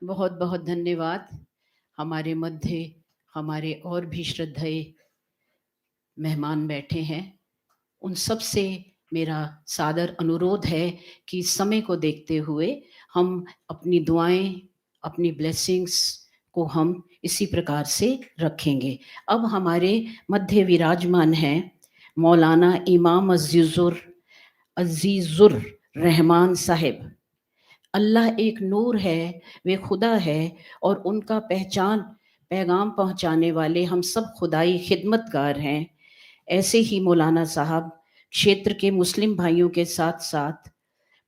बहुत बहुत धन्यवाद। हमारे मध्य हमारे और भी श्रद्धेय मेहमान बैठे हैं, उन सब से मेरा सादर अनुरोध है कि समय को देखते हुए हम अपनी दुआएं, अपनी ब्लेसिंग्स को हम इसी प्रकार से रखेंगे। अब हमारे मध्य विराजमान हैं मौलाना इमाम अजीजुर रहमान साहिब। अल्लाह एक नूर है, वे खुदा है, और उनका पहचान पैगाम पहुंचाने वाले हम सब खुदाई खिदमतगार हैं। ऐसे ही मौलाना साहब क्षेत्र के मुस्लिम भाइयों के साथ साथ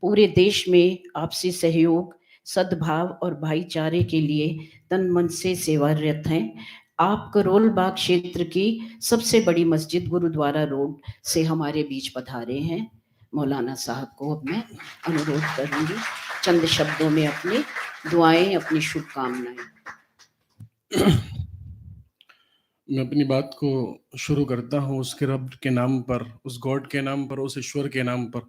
पूरे देश में आपसी सहयोग, सद्भाव और भाईचारे के लिए तन मन से सेवारत हैं। आप करोल बाग क्षेत्र की सबसे बड़ी मस्जिद गुरुद्वारा रोड से हमारे बीच पधारे हैं। मौलाना साहब को अब मैं अनुरोध करूंगी चंद शब्दों में अपनी दुआएं, अपनी शुभकामनाएं। मैं अपनी बात को शुरू करता हूँ उसके रब के नाम पर, उस गॉड के नाम पर, उस ईश्वर के नाम पर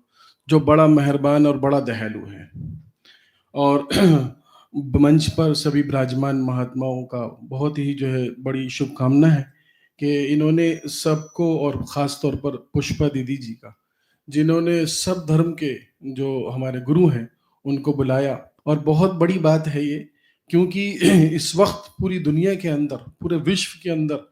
जो बड़ा मेहरबान और बड़ा दयालु है। और मंच पर सभी विराजमान महात्माओं का बहुत ही जो है बड़ी शुभकामना है कि इन्होंने सबको, और ख़ास तौर पर पुष्पा दीदी जी का, जिन्होंने सब धर्म के जो हमारे गुरु हैं उनको बुलाया। और बहुत बड़ी बात है ये, क्योंकि इस वक्त पूरी दुनिया के अंदर, पूरे विश्व के अंदर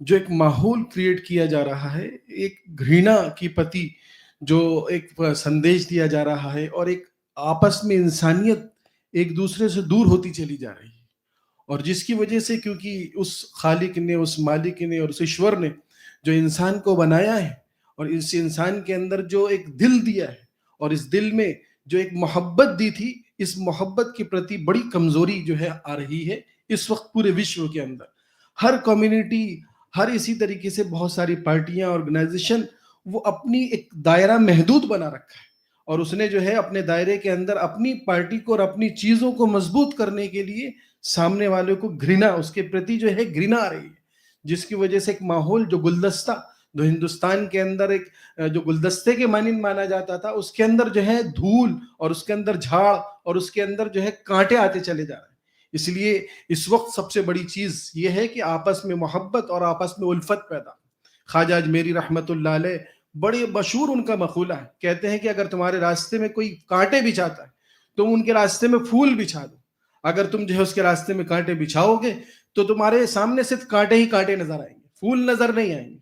जो एक माहौल क्रिएट किया जा रहा है, एक घृणा की प्रति जो एक संदेश दिया जा रहा है, और एक आपस में इंसानियत एक दूसरे से दूर होती चली जा रही है। और जिसकी वजह से, क्योंकि उस खालिक ने, उस मालिक ने और उस ईश्वर ने जो इंसान को बनाया है, और इस इंसान के अंदर जो एक दिल दिया है, और इस दिल में जो एक मोहब्बत दी थी, इस मोहब्बत के प्रति बड़ी कमजोरी जो है आ रही है इस वक्त पूरे विश्व के अंदर। हर कम्युनिटी, हर इसी तरीके से बहुत सारी पार्टियां, ऑर्गेनाइजेशन, वो अपनी एक दायरा महदूद बना रखा है, और उसने जो है अपने दायरे के अंदर अपनी पार्टी को और अपनी चीजों को मजबूत करने के लिए सामने वाले को घृणा, उसके प्रति जो है घृणा आ रही है, जिसकी वजह से एक माहौल, जो गुलदस्ता, जो हिंदुस्तान के अंदर एक जो गुलदस्ते के मानिंद माना जाता था, उसके अंदर जो है धूल, और उसके अंदर झाड़, और उसके अंदर जो है कांटे आते चले जा रहे हैं। इसलिए इस वक्त सबसे बड़ी चीज ये है कि आपस में मोहब्बत और आपस में उल्फत पैदा। ख्वाजा अजमेरी रहमतुल्लाह अलैह, बड़े मशहूर उनका मकूला है, कहते हैं कि अगर तुम्हारे रास्ते में कोई कांटे बिछाता है, तुम उनके रास्ते में फूल बिछा दो। अगर तुम जो है उसके रास्ते में कांटे बिछाओगे तो तुम्हारे सामने सिर्फ कांटे ही कांटे नजर आएंगे, फूल नजर नहीं आएंगे।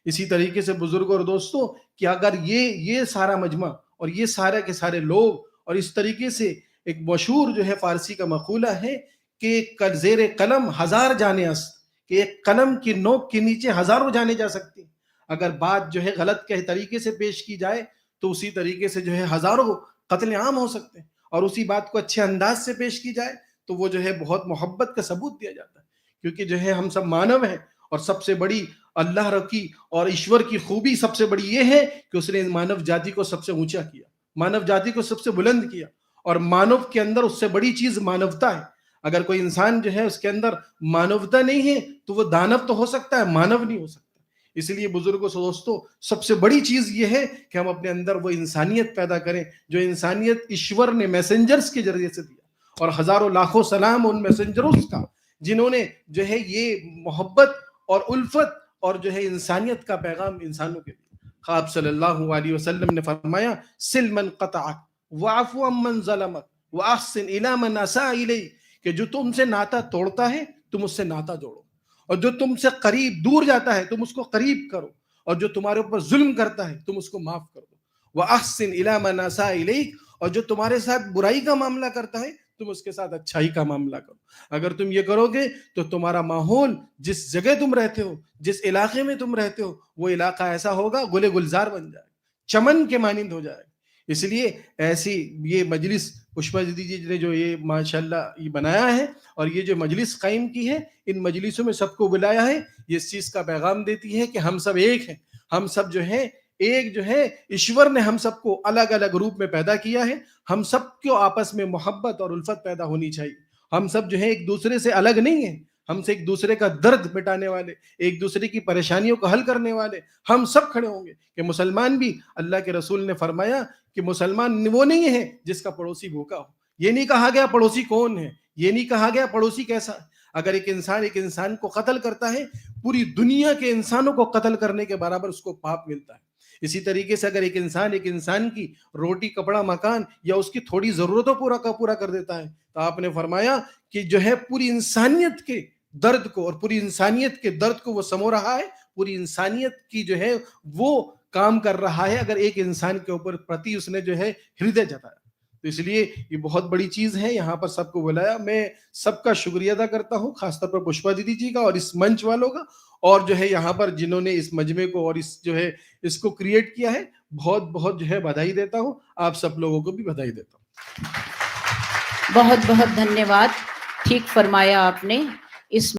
इसी तरीके से बुजुर्गों और दोस्तों, कि अगर ये सारा मजमा और ये सारे के सारे लोग, और इस तरीके से एक मशहूर जो है फारसी का मकूला है कि जेर कलम हजार जाने अस्त, कि एक कलम की नोक के नीचे हजारों जाने जा सकती हैं। अगर बात जो है गलत के तरीके से पेश की जाए तो उसी तरीके से जो है हजारों कत्ले आम हो सकते हैं, और उसी बात को अच्छे अंदाज से पेश की जाए तो वो जो है बहुत मोहब्बत का सबूत दिया जाता है। क्योंकि जो है हम सब मानव हैं, और सबसे बड़ी अल्लाह रखी और ईश्वर की खूबी सबसे बड़ी ये है कि उसने मानव जाति को सबसे ऊंचा किया, मानव जाति को सबसे बुलंद किया, और मानव के अंदर उससे बड़ी चीज मानवता है। अगर कोई इंसान जो है उसके अंदर मानवता नहीं है तो वो दानव तो हो सकता है, मानव नहीं हो सकता। इसलिए बुजुर्गों से दोस्तों, सबसे बड़ी चीज ये है कि हम अपने अंदर वो इंसानियत पैदा करें, जो इंसानियत ईश्वर ने मैसेंजर्स के जरिए से दिया, और हजारों लाखों सलाम उन मैसेंजरों का जिन्होंने जो है ये मोहब्बत और उल्फत और जो है इंसानियत का पैगाम इंसानों के दिया। ख़ाब सल्लल्लाहु अलैहि वसल्लम ने फरमाया, सिल मन क़तअक वाफ़ु अम्मन ज़लमक वअहसिन इला मन असा इलैक, कि जो तुमसे नाता तोड़ता है तुम उससे नाता जोड़ो, और जो तुमसे करीब दूर जाता है तुम उसको करीब करो, और जो तुम्हारे ऊपर जुल्म करता है तुम उसको माफ कर दो। वअहसिन इला मन असा इलैक, और जो तुम्हारे साथ बुराई का मामला करता है तुम उसके साथ अच्छाई का मामला करो। अगर तुम ये करोगे तो तुम्हारा माहौल, जिस जगह तुम रहते हो, जिस इलाके में तुम रहते हो, वो इलाका ऐसा होगा, गुले गुलजार बन जाएगा, चमन के मानिंद हो जाएगा। इसलिए ऐसी ये मजलिस पुष्पा दीदी जी ने जो ये माशाल्लाह ये बनाया है, और ये जो मजलिस कायम की है, इन मजलिसों में सबको बुलाया है, ये इस चीज का पैगाम देती है कि हम सब एक हैं। हम सब जो है एक जो है, ईश्वर ने हम सबको अलग अलग रूप में पैदा किया है। हम सबको आपस में मोहब्बत और उल्फत पैदा होनी चाहिए। हम सब जो है एक दूसरे से अलग नहीं है, हमसे एक दूसरे का दर्द मिटाने वाले, एक दूसरे की परेशानियों को हल करने वाले हम सब खड़े होंगे। कि मुसलमान भी, अल्लाह के रसूल ने फरमाया कि मुसलमान वो नहीं है जिसका पड़ोसी भूखा हो। ये नहीं कहा गया पड़ोसी कौन है, ये नहीं कहा गया पड़ोसी कैसा है। अगर एक इंसान को कत्ल करता है, पूरी दुनिया के इंसानों को कत्ल करने के बराबर उसको पाप मिलता है। इसी तरीके से अगर एक इंसान की रोटी, कपड़ा, मकान या उसकी थोड़ी जरूरतों पूरा कर देता है, तो आपने फरमाया कि जो है पूरी इंसानियत के दर्द को और पूरी इंसानियत के दर्द को वो समो रहा है, पूरी इंसानियत की जो है वो काम कर रहा है, अगर एक इंसान के ऊपर प्रति उसने जो है हृदय जताया। तो इसलिए ये बहुत बड़ी चीज है, यहाँ पर सबको बुलाया। मैं सबका शुक्रिया अदा करता हूँ, खासतौर पर पुष्पा दीदी जी का और इस मंच वालों का, और जो है यहाँ पर जिन्होंने इस मजमे को और इस जो है इसको क्रिएट किया है, बहुत बहुत जो है बधाई देता हूँ। आप सब लोगों को भी बधाई देता हूँ। बहुत बहुत धन्यवाद। ठीक फरमाया आपने। इस